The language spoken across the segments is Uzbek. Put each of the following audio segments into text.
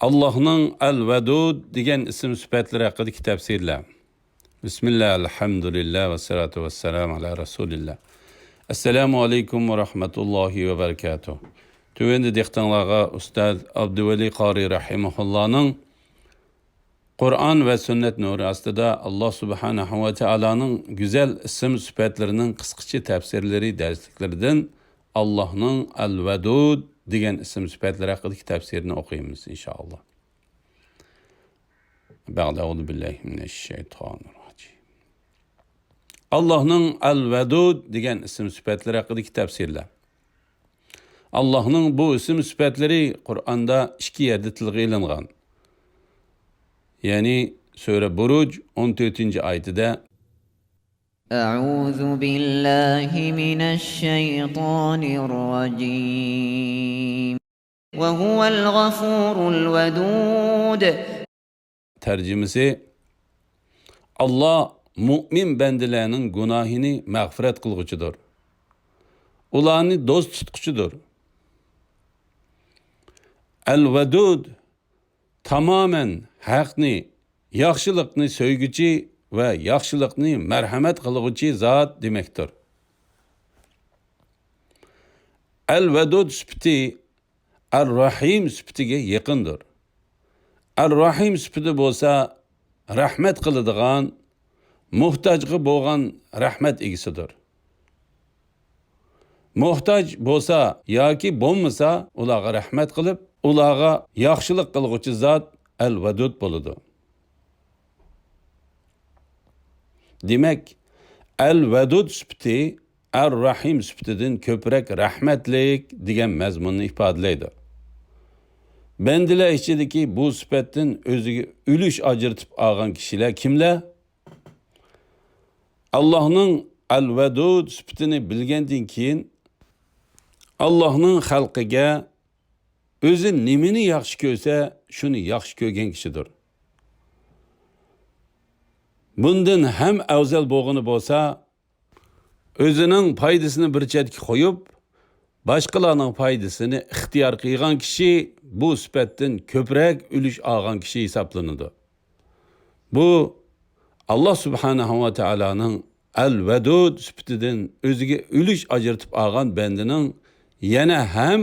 Allah'ın El-Vedud degan ism sifatlari haqidagi tafsirlar. Bismillah, elhamdülillah ve salatu ve selamu ala Resulillah. Assalamu alaikum ve rahmetullahi ve berekatuh. Tüvendi dehtanlarga Ustaz Abduvali Qari rahimahullah'ın Kur'an ve sünnet nuru astida Allah subhanahu ve Taala'nın güzel isim sifatlarının kıskıça tafsirleri dersliklerinden Allah'ın El-Vedud degan isim sifatları haqidagi tafsirini o'qiymiz inshaalloh. Ba'da'uzu billahi mineşşeytanirracim. Allah'ın El-Vedud degan isim sifatları haqidagi tafsirlar. Allah'ın bu isim sifatları Kur'an'da iki yerde tilga ilingan. Yani Sure Buruj 14. ayetide أعوذ بالله من الشيطان الرجيم وهو الغفور الودود tercümesi Allah mümin bendilerinin günahını mağfiret kılgıcıdır. Ularını dost tutkucudur. El-Vedud tamamen hakni, yaxşılıkni söygücü ve yaxşılıkni merhamet kılgıcı zat demektir. El-Vedud sıfatı Er-Rahim sıfatıga yakındır. Er-Rahim sıfatı bolsa rahmet kılıdığan, muhtaçgı boğan rahmet egisidir. Muhtaç bolsa yoki bo'lmasa ularga rahmet kılıp, ularga yaxşılık kılgıcı zat El-Vedud boludu. Demek El-Vedud sıfatı Er-Rahim sıfatıdan köprek rahmetlik degan mazmunni ifodalaydi. Bendiler içindeki bu sıfatdan özüge ülüş ajırtıp algan kişiler kimler? Allah'ın El-Vedud sıfatını bilgenden keyin Allah'ın halkıga özü nimini yaxşı görse şunu yaxşı görgen kişidir. Bundan hem afzal bo'lgani bo'lsa, o'zining foydasini bir chetga qo'yib, boshqalarning foydasini ixtiyor qilgan kishi bu sifatdan ko'proq ulush olgan kishi hisoblanadi. Bu Allah subhanahu va taolaning Al-Vedud sifatidan o'ziga ulush ajratib olgan bandining yana ham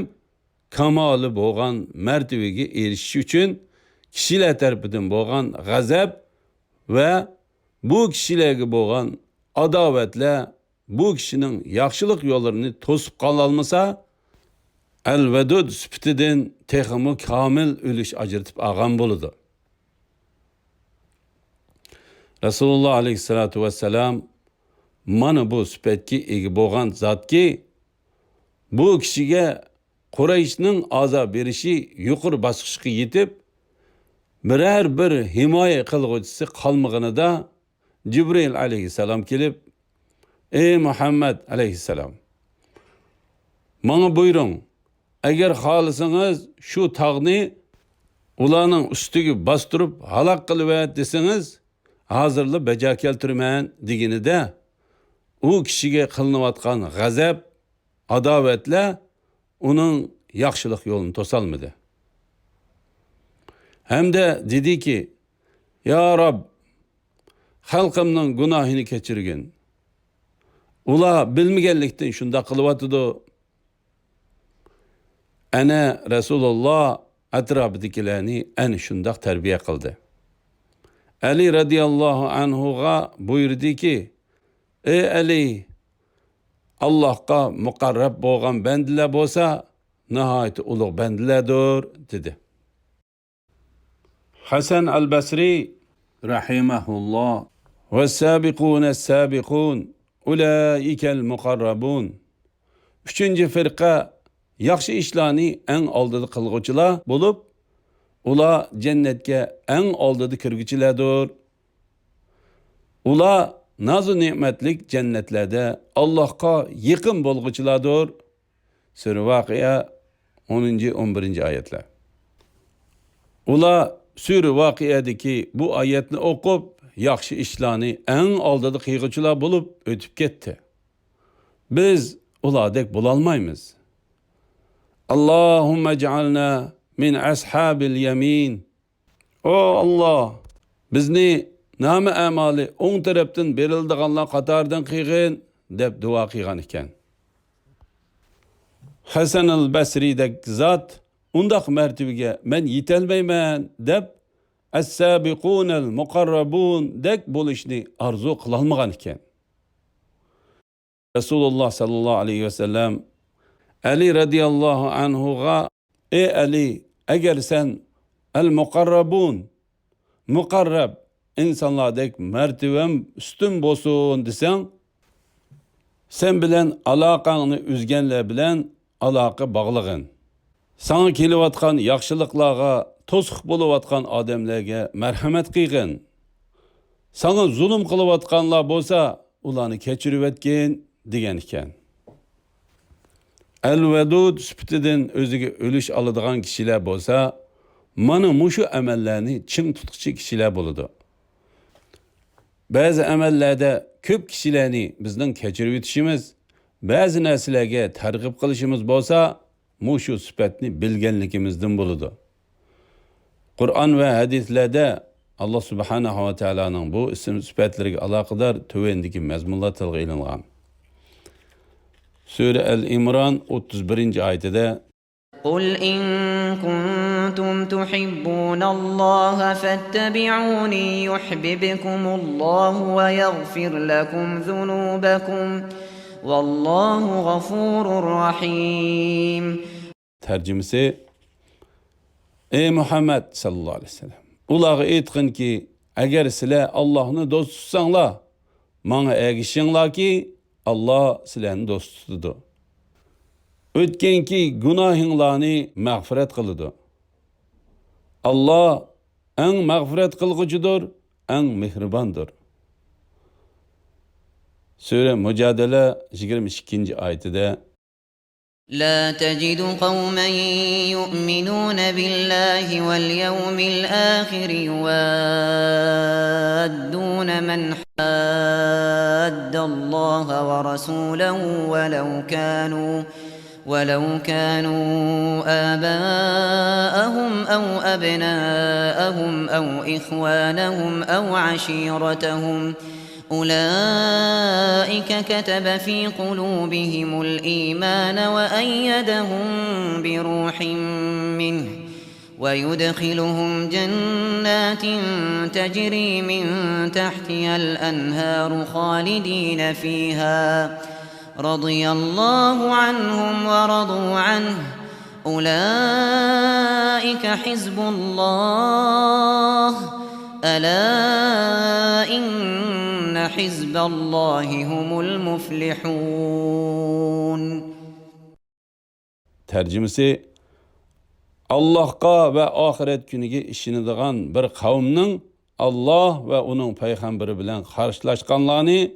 kamoli bo'lgan martabaga erishish uchun kishilar tarafidan bo'lgan g'azab va bu kişilerge boğan adavetle bu kişinin yaxşılık yollarını tosup kalalmasa El-Vedud sıfatından texmi kamil ülüş ajırtıp ağam boludu. Resulullah aleyhissalatu vesselam mana bu sıfatki egi boğan zat ki bu kişiye Kureyş'nin azap berişi yuqur basqışqa yetip birer bir himoya qilg'uvchisi qolmaganida Cibril aleyhisselam kelip, ey Muhammed aleyhisselam, bana buyurun, eğer xalısınız şu tağni ulanın üstüge bastırıp halak kılıvet deseniz, hazırlı beca keltirmen digini de, o kişiye kılınavatkan gazap, adavetle onun yaxşılık yolunu tosalmadı. Hem de dedi ki, ya Rab, halkımның günahını keçirgin. Ula bilmegenlikten şunda kılıvatıdı. Ana Resulullah etrafıdakilerini en şundak terbiye kıldı. Ali radiyallahu anhuga buyurdu ki, ey Ali, Allah'a mukarrab boğan bendiler bolsa, nihayet uluq bendilerdir, dedi. Hasan el-Basri rahimahullah وَالسَّابِقُونَ السَّابِقُونَ اُولَٰئِكَ الْمُقَرَّبُونَ Üçüncü firqa yaxşı işlerini en aldığı kılgıçılar bulup, ula cennetke en aldığı kirgüçilerdir. Ula nazı nimetlik cennetlerde Allah'a yakın bolgıçılardır. Sure Vakıya 10. 11. ayetler. Ula Sure Vakı'daki bu ayetni okup, yaxşı işlerini en aldığı kıyıcılar bulup ötüp gitti. Biz uladek bulalmayız. Allahümme cealna min ashabil yamin. O Allah, bizni nama amali o'ng tarafdan berildiganlar qatoridan qilgin deb duo qilgan ekan. Hasan al-Basridek zot undaq martabaga men yetolmayman deb as-sabiqunal muqarrabun dek bo'lishni arzu qilolmagan ekan. Rasululloh sallallohu alayhi vasallam Ali radiyallohu anhuga ey Ali, agar sen al-muqarrabun muqarrab insonlardek martabam ustun bo'lsin desang, sen bilan aloqangni uzganlar bilan aloqa bog'lig'in. Sana kelayotgan yaxshiliklarga to'siq bo'layotgan odamlarga marhamat qilgin. Sana zulm qilayotganlar bo'lsa, ularni kechirib o'tgin degan ekan. Al-Vadud sifatidan o'ziga o'lish oladigan kishilar bo'lsa, mana mushu amallarni chin tutquchi kishilar bo'ladi. Ba'zi amallarda ko'p kishilarni bizning kechirib o'tishimiz, ba'zi narsalarga targ'ib qilishimiz bo'lsa, mushu sifatni bilganligimizdan bo'ladi. Qur'on va hadislarda Allah subhanahu va taolaning bu ism sifatlariga aloqador tuvendagi mazmunlar tilga ilingan. Sura Al-Imron 31-oyatida قل إن كنتم تحبون الله فاتبعوني يحببكم الله ويغفر لكم ذنوبكم والله غفور رحيم. Tercümesi: Ey Muhammed sallallahu aleyhi ve sellem, ulağı aytqin ki, agar sizlar Allah'ını dost tutsanglar, bana ergişinglar ki Allah sizlarni dost tutadi. O'tganki gunohinglarni mag'firat qiladi. Allah eng mag'firat qilg'uchidir, eng mehribondir. Sura Mujadala 22-oyatida لا تجد قوما يؤمنون بالله واليوم الآخر يوادون من حاد الله ورسوله ولو كانوا آباءهم أو أبناءهم أو إخوانهم أو عشيرتهم أولئك كتب في قلوبهم الإيمان وأيدهم بروح منه ويدخلهم جنات تجري من تحتها الأنهار خالدين فيها رضي الله عنهم ورضوا عنه أولئك حزب الله ألا إن حزب الله هم المفلحون. Tercümesi: Allah'a ve ahiret günüge işinadigan bir kavmning Allah ve onun peygamberi bilen karşılaşkanlarını,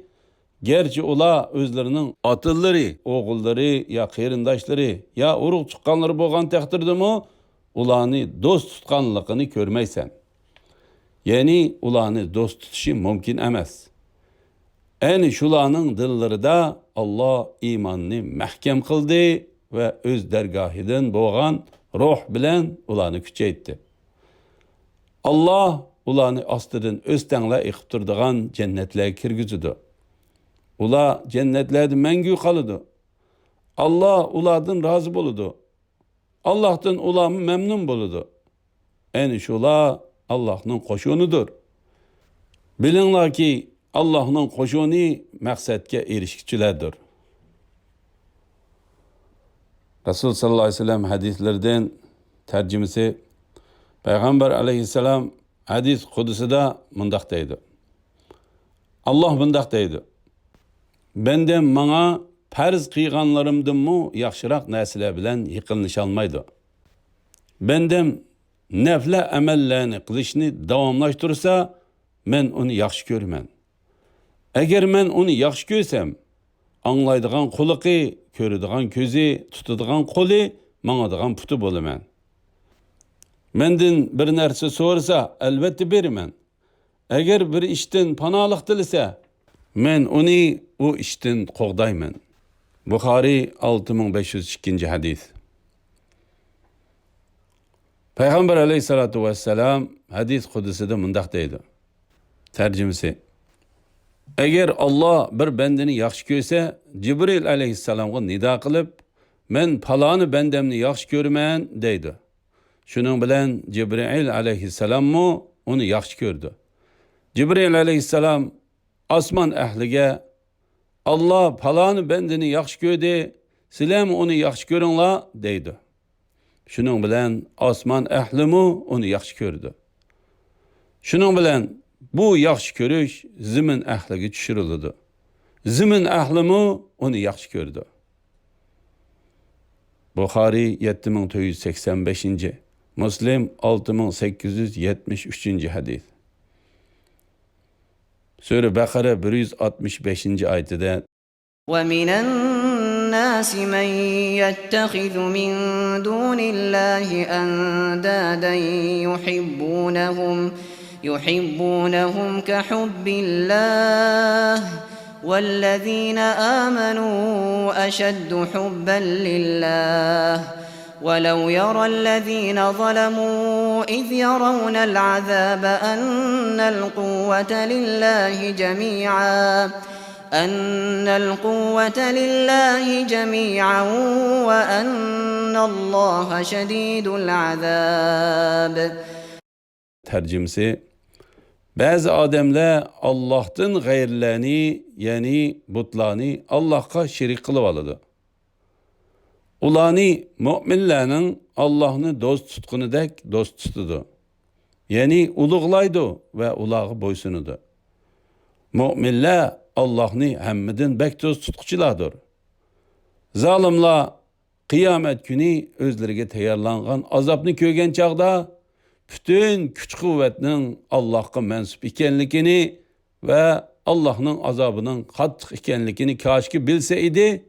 gerçi ular özlerinin atılları, oğulları ya qeyrindaşları ya urug' chiqqanlari bo'lgan taqdirdami, ularni do'st tutganligini ko'rmaysan. Ya'ni ularni do'st tutishi mumkin emas. Ayni shularning dillarida Allah iymonni mahkam qildi ve öz dergahidan bo'lgan ruh bilan ularni kuchaytdi. Allah ularni ostidan o'stanglar iqib turadigan jannatlarga kirgizdi. Ular cennetlerde mengü kalıdı. Allah ulardan razı boludu. Allah'tan ularmı memnun boludu. En şular Allah'ın koşunudur. Bilinler ki Allah'ın koşunu maksatga erişkiçilerdir. Resul sallallahu aleyhi ve sellem hadislerden tercümesi: Peygamber aleyhisselam hadis kudüsüde mındak deydi. Allah mındak deydi: Benden bana farz qilganlarimdan mu yaxshiroq narsalar bilan yiqinisholmaydi. Bendem nafla amallarni qilishni davomlashtirsa, men uni yaxshi ko'raman. Agar men uni yaxshi ko'rsam, anglaydigan quliqi, ko'radigan ko'zi, tutadigan qo'li, mangadigan puti bo'laman. Mendan bir narsa so'rasa, albatta beraman. Agar bir ishdan panohlik tilasa, men uni o ishdan qo'g'dayman. Buxoriy 6502 hadis. Peygamber aleyhissalatu vesselam hadis kudusida mundaq deydi. Tercümesi. Eğer Allah bir bendini yaxshi ko'rsa, Cibril aleyhisselamga nida qilib, men palani bendemni yaxshi ko'rman deydi. Shuning bilan Cibril aleyhisselammi uni yaxshi ko'rdi. Cibril aleyhisselam osmon ahliga Allah palani bendini yaxshi ko'rdi, sizlar uni yaxshi ko'ringlar deydi. Shuning bilan osmon ahlimi uni yaxshi ko'rdi. Shuning bilan bu yaxshi ko'rish zimin ahliga tushirildi. Zimin ahlimi uni yaxshi ko'rdi. Buxoriy 7485, Muslim 6873 hadis. Sura Baqara 165 oyatida وَمِنَ النَّاسِ مَن يَتَّخِذُ مِن دُونِ اللَّهِ أَندَادًا يُحِبُّونَهُمْ كَحُبِّ اللَّهِ وَالَّذِينَ آمَنُوا أَشَدُّ حُبًّا لِلَّهِ وَلَوْ يَرَى الَّذِينَ ظَلَمُوا إِذْ يَرَوْنَ الْعَذَابَ أَنَّ الْقُوَّةَ لِلَّهِ جَمِيعًا وَأَنَّ اللَّهَ شَدِيدُ الْعَذَابِ. Tercümesi. Bazı adamlar Allah'tan gayrlerini, yani butlarını Allah'a şerik kılıp alıdı. Ulanı müminlerin Allah'ını dost tutkunudek dost tutudu. Yani uluğlaydı ve ulağı boysunudu. Müminler Allah'ını hemmedin bek dost tutkuçulardır. Zalimler kıyamet günü özlerine tayarlangan azapını kögen çağda bütün güç kuvvetinin Allah'a mensup ikenlikini ve Allah'ın azabının katlık ikenlikini kaşki bilseydi,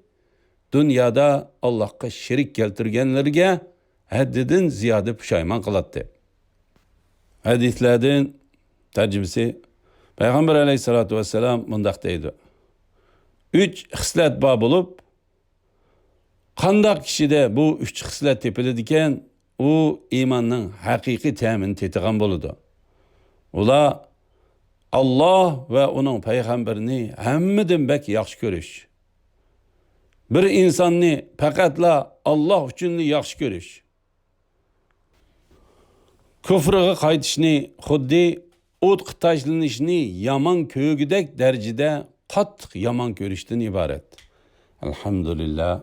dünyada Allah'a şerik keltirgenlerge haddidin ziyade pişayman kılattı. Hadislerden tercümesi, Peygamber aleyhissalatu vesselam mundaq deydi. 3 xislat bor bo'lib, qandaq kishida bu 3 xislat tepiladigan, u iymonning haqiqiy ta'mini tetigan bo'ladi. Ular Allah ve onun peygamberini hammadan bak yaxshi ko'rish. Bir insonni faqatla Allah uchun yaxshi ko'rish. Kufriga qaytishni xuddi o't tashlanishni yaman ko'gidek darajada qattiq yaman ko'rishdan iborat. Alhamdulillah.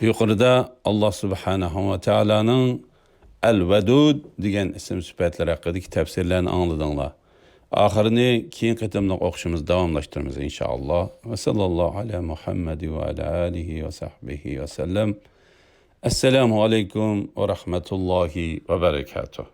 Yuqorida Allah subhanahu va taolaning Al-Vadud degan ism sifatlar haqidagi tafsirlarni angladinglar. Oxirini keyin qitimliq o'qishimiz davomlashtiramiz inshaalloh. Va sallallohu ala Muhammad va ala alihi va sahbihi va sallam. Assalomu alaykum va rahmatullohi va barakatuh.